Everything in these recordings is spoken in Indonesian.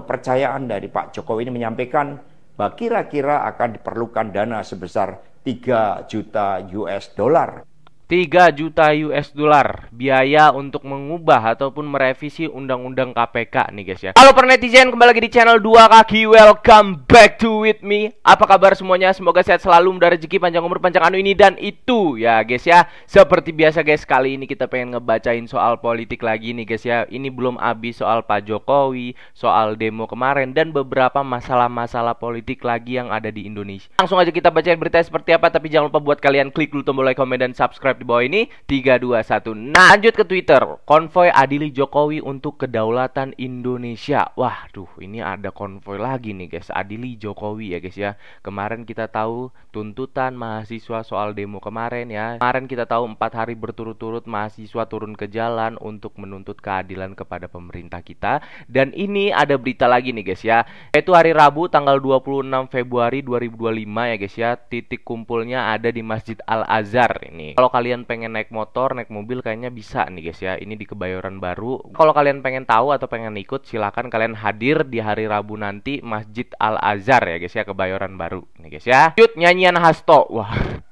kepercayaan dari Pak Jokowi ini menyampaikan bahwa kira-kira akan diperlukan dana sebesar 3 juta US dollar. 3 juta US dollar biaya untuk mengubah ataupun merevisi undang-undang KPK nih guys ya. Halo para netizen, kembali lagi di channel 2 Kaki. Welcome back to with me. Apa kabar semuanya? Semoga sehat selalu, mudah rezeki, panjang umur, panjang anu ini dan itu ya guys ya. Seperti biasa guys, kali ini kita pengen ngebacain soal politik lagi nih guys ya. Ini belum habis soal Pak Jokowi, soal demo kemarin, dan beberapa masalah-masalah politik lagi yang ada di Indonesia. Langsung aja kita bacain beritanya seperti apa, tapi jangan lupa buat kalian klik dulu tombol like, komen, dan subscribe di bawah ini. 3, 2, 1. Nah, lanjut ke Twitter. Konvoy adili Jokowi untuk kedaulatan Indonesia. Waduh, ini ada konvoy lagi nih guys, adili Jokowi ya guys ya. Kemarin kita tahu tuntutan mahasiswa soal demo kemarin ya. Kemarin kita tahu 4 hari berturut-turut mahasiswa turun ke jalan untuk menuntut keadilan kepada pemerintah kita. Dan ini ada berita lagi nih guys ya, yaitu hari Rabu tanggal 26 Februari 2025 ya guys ya. Titik kumpulnya ada di Masjid Al-Azhar ini. Kalau kalian pengen naik motor, naik mobil kayaknya bisa nih guys ya. Ini di Kebayoran Baru. Kalau kalian pengen tahu atau pengen ikut, silakan kalian hadir di hari Rabu nanti Masjid Al-Azhar ya guys ya, Kebayoran Baru nih guys ya. Lanjut, nyanyian Hasto. Wah.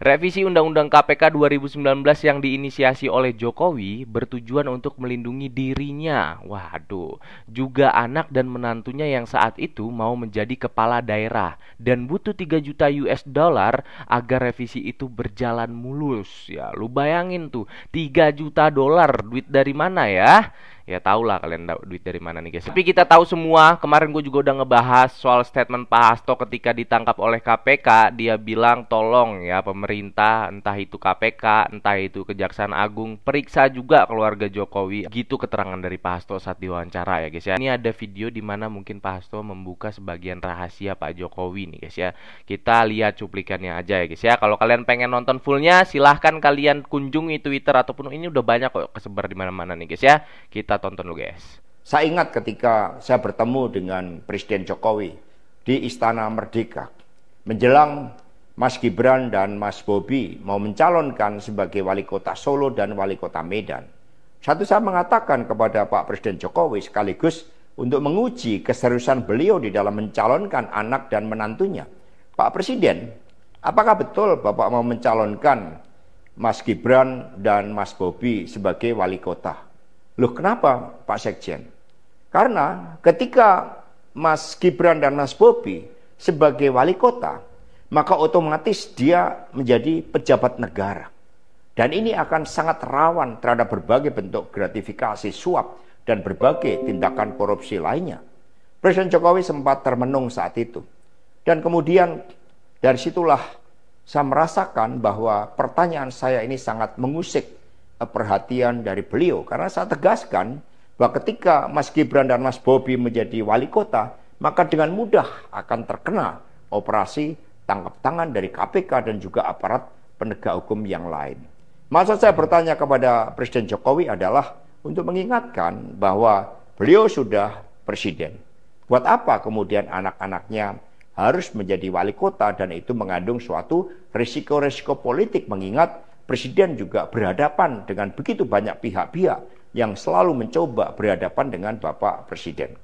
Revisi Undang-Undang KPK 2019 yang diinisiasi oleh Jokowi bertujuan untuk melindungi dirinya, waduh, juga anak dan menantunya yang saat itu mau menjadi kepala daerah dan butuh 3 juta US dollar agar revisi itu berjalan mulus. Ya, lu bayangin tuh, 3 juta dolar, duit dari mana ya? Ya tau lah kalian duit dari mana nih guys. Tapi kita tahu semua, kemarin gue juga udah ngebahas soal statement Pak Hasto ketika ditangkap oleh KPK. Dia bilang tolong ya pemerintah, entah itu KPK, entah itu Kejaksaan Agung, periksa juga keluarga Jokowi. Gitu keterangan dari Pak Hasto saat diwawancara ya guys ya. Ini ada video dimana mungkin Pak Hasto membuka sebagian rahasia Pak Jokowi nih guys ya. Kita lihat cuplikannya aja ya guys ya. Kalau kalian pengen nonton fullnya, silahkan kalian kunjungi Twitter ataupun ini udah banyak kok kesebar di mana-mana nih guys ya. Kita tonton dulu guys. Saya ingat ketika saya bertemu dengan Presiden Jokowi di Istana Merdeka menjelang Mas Gibran dan Mas Bobi mau mencalonkan sebagai wali kota Solo dan wali kota Medan. Satu, saya mengatakan kepada Pak Presiden Jokowi sekaligus untuk menguji keseriusan beliau di dalam mencalonkan anak dan menantunya. Pak Presiden, apakah betul Bapak mau mencalonkan Mas Gibran dan Mas Bobi sebagai wali kota? Loh, kenapa Pak Sekjen? Karena ketika Mas Gibran dan Mas Bobi sebagai wali kota, maka otomatis dia menjadi pejabat negara. Dan ini akan sangat rawan terhadap berbagai bentuk gratifikasi, suap, dan berbagai tindakan korupsi lainnya. Presiden Jokowi sempat termenung saat itu. Dan kemudian dari situlah saya merasakan bahwa pertanyaan saya ini sangat mengusik perhatian dari beliau, karena saya tegaskan bahwa ketika Mas Gibran dan Mas Bobi menjadi wali kota, maka dengan mudah akan terkena operasi tangkap tangan dari KPK dan juga aparat penegak hukum yang lain. Maksud saya bertanya kepada Presiden Jokowi adalah untuk mengingatkan bahwa beliau sudah presiden. Buat apa kemudian anak-anaknya harus menjadi wali kota, dan itu mengandung suatu risiko-risiko politik, mengingat Presiden juga berhadapan dengan begitu banyak pihak-pihak yang selalu mencoba berhadapan dengan Bapak Presiden.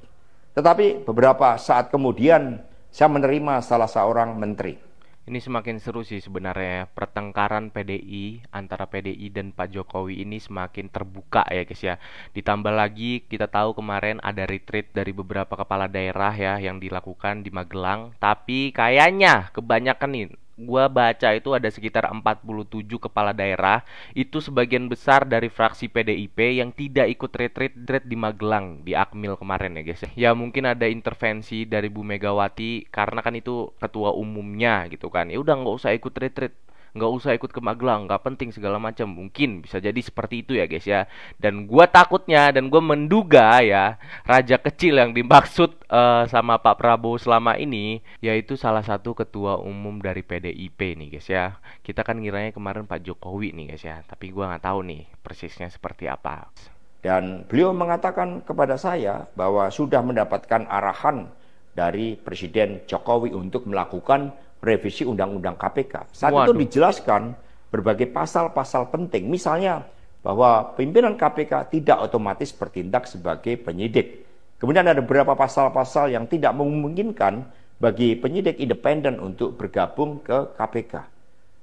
Tetapi beberapa saat kemudian saya menerima salah seorang menteri. Ini semakin seru sih sebenarnya, pertengkaran PDI antara PDI dan Pak Jokowi ini semakin terbuka ya guys ya. Ditambah lagi kita tahu kemarin ada retreat dari beberapa kepala daerah ya yang dilakukan di Magelang. Tapi kayaknya kebanyakan nih, gua baca itu ada sekitar 47 kepala daerah. Itu sebagian besar dari fraksi PDIP yang tidak ikut retreat di Magelang, di Akmil kemarin ya guys. Ya mungkin ada intervensi dari Bu Megawati karena kan itu ketua umumnya gitu kan. Ya udah nggak usah ikut retreat, nggak usah ikut ke Magelang, nggak penting segala macam. Mungkin bisa jadi seperti itu ya guys ya. Dan gue takutnya dan gue menduga ya, raja kecil yang dimaksud sama Pak Prabowo selama ini yaitu salah satu ketua umum dari PDIP nih guys ya. Kita kan ngiranya kemarin Pak Jokowi nih guys ya, tapi gue nggak tahu nih persisnya seperti apa. Dan beliau mengatakan kepada saya bahwa sudah mendapatkan arahan dari Presiden Jokowi untuk melakukan revisi Undang-Undang KPK. Saat itu dijelaskan berbagai pasal-pasal penting. Misalnya bahwa pimpinan KPK tidak otomatis bertindak sebagai penyidik. Kemudian ada beberapa pasal-pasal yang tidak memungkinkan bagi penyidik independen untuk bergabung ke KPK.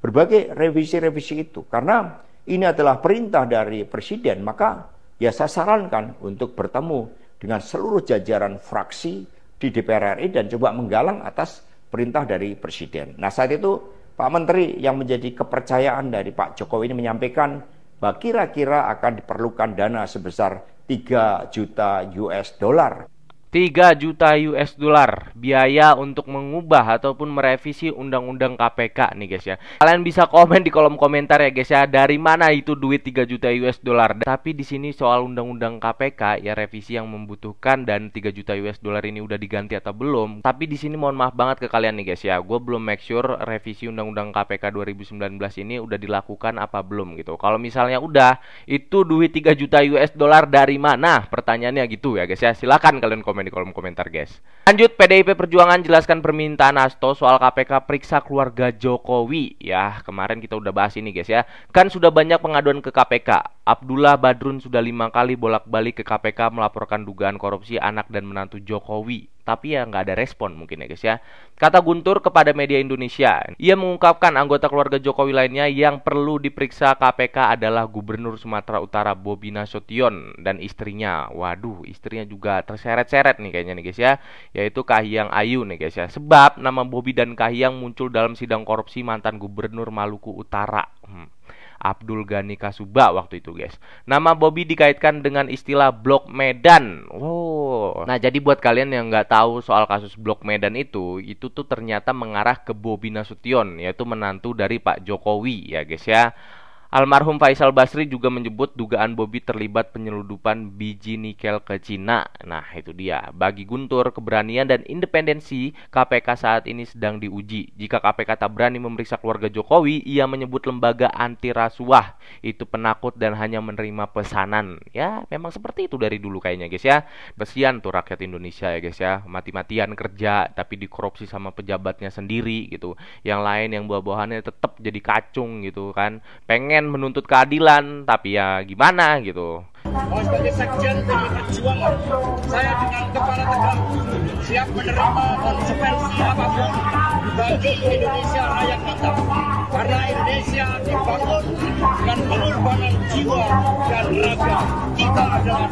Berbagai revisi-revisi itu, karena ini adalah perintah dari Presiden, maka ya saya sarankan untuk bertemu dengan seluruh jajaran fraksi di DPR RI dan coba menggalang atas perintah dari Presiden. Nah, saat itu Pak Menteri yang menjadi kepercayaan dari Pak Jokowi ini menyampaikan bahwa kira-kira akan diperlukan dana sebesar 3 juta US dollar. 3 juta US dollar biaya untuk mengubah ataupun merevisi undang-undang KPK nih guys ya. Kalian bisa komen di kolom komentar ya guys ya, dari mana itu duit 3 juta US dollar. Tapi di sini soal undang-undang KPK ya, revisi yang membutuhkan dan 3 juta US dollar ini udah diganti atau belum. Tapi di sini mohon maaf banget ke kalian nih guys ya, gue belum make sure revisi undang-undang KPK 2019 ini udah dilakukan apa belum gitu. Kalau misalnya udah, itu duit 3 juta US dollar dari mana? Pertanyaannya gitu ya guys ya. Silakan kalian komen di kolom komentar guys. Lanjut, PDIP Perjuangan jelaskan permintaan Hasto soal KPK periksa keluarga Jokowi. Ya, kemarin kita udah bahas ini guys ya. Kan sudah banyak pengaduan ke KPK. Abdullah Badrun sudah 5 kali bolak-balik ke KPK melaporkan dugaan korupsi anak dan menantu Jokowi. Tapi ya nggak ada respon mungkin ya guys ya. Kata Guntur kepada media Indonesia, ia mengungkapkan anggota keluarga Jokowi lainnya yang perlu diperiksa KPK adalah Gubernur Sumatera Utara Bobi Nasution dan istrinya. Waduh, istrinya juga terseret-seret nih kayaknya nih guys ya, yaitu Kahiyang Ayu nih guys ya. Sebab nama Bobi dan Kahiyang muncul dalam sidang korupsi mantan Gubernur Maluku Utara, Abdul Ghani Kasuba waktu itu guys. Nama Bobi dikaitkan dengan istilah Blok Medan. Wow. Nah, jadi buat kalian yang nggak tahu soal kasus Blok Medan itu tuh ternyata mengarah ke Bobi Nasution, yaitu menantu dari Pak Jokowi ya guys ya. Almarhum Faisal Basri juga menyebut dugaan Bobi terlibat penyeludupan biji nikel ke Cina. Nah, itu dia. Bagi Guntur, keberanian dan independensi KPK saat ini sedang diuji. Jika KPK tak berani memeriksa keluarga Jokowi, ia menyebut lembaga anti rasuah itu penakut dan hanya menerima pesanan. Ya, memang seperti itu dari dulu kayaknya guys ya. Kasihan tuh rakyat Indonesia ya guys ya. Mati-matian kerja tapi dikorupsi sama pejabatnya sendiri gitu. Yang lain yang buah-buahannya tetap jadi kacung gitu kan. Pengen menuntut keadilan, tapi ya gimana gitu. Sebagai sekjen PDI Perjuangan, saya dengan kepala tegak siap menerima konsekuensi apapun bagi Indonesia rakyat kita. Karena Indonesia dibangun dengan pengorbanan jiwa dan raga. Kita adalah.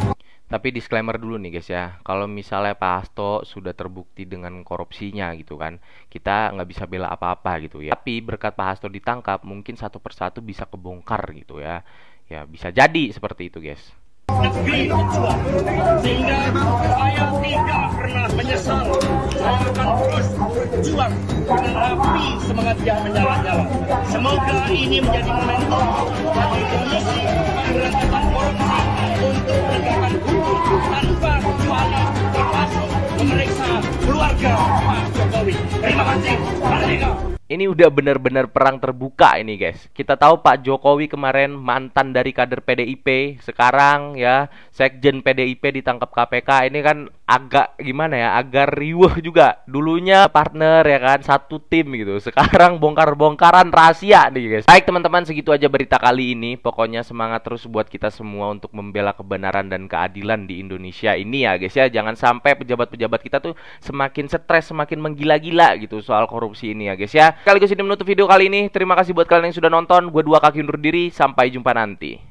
Tapi disclaimer dulu nih guys ya, kalau misalnya Pak Hasto sudah terbukti dengan korupsinya gitu kan, kita nggak bisa bela apa-apa gitu ya. Tapi berkat Pak Hasto ditangkap, mungkin satu persatu bisa kebongkar gitu ya. Ya bisa jadi seperti itu guys. Negeri berjuang, sehingga saya tidak pernah menyesal. Saya akan terus berjuang dengan api semangat yang menyala-nyala. Semoga ini menjadi momentum bagi Komisi Pemberantasan Korupsi untuk menegakkan hukum tanpa kecuali, termasuk memeriksa keluarga Pak Jokowi. Terima kasih. Merdeka. Ini udah benar-benar perang terbuka ini guys. Kita tahu Pak Jokowi kemarin mantan dari kader PDIP, sekarang ya sekjen PDIP ditangkap KPK. Ini kan agak gimana ya, agak riuh juga. Dulunya partner ya kan, satu tim gitu. Sekarang bongkar-bongkaran rahasia nih guys. Baik teman-teman, segitu aja berita kali ini. Pokoknya semangat terus buat kita semua untuk membela kebenaran dan keadilan di Indonesia ini ya guys ya. Jangan sampai pejabat-pejabat kita tuh semakin stres, semakin menggila-gila gitu soal korupsi ini ya guys ya. Sekaligus ini menutup video kali ini. Terima kasih buat kalian yang sudah nonton. Gue Dua Kaki undur diri. Sampai jumpa nanti.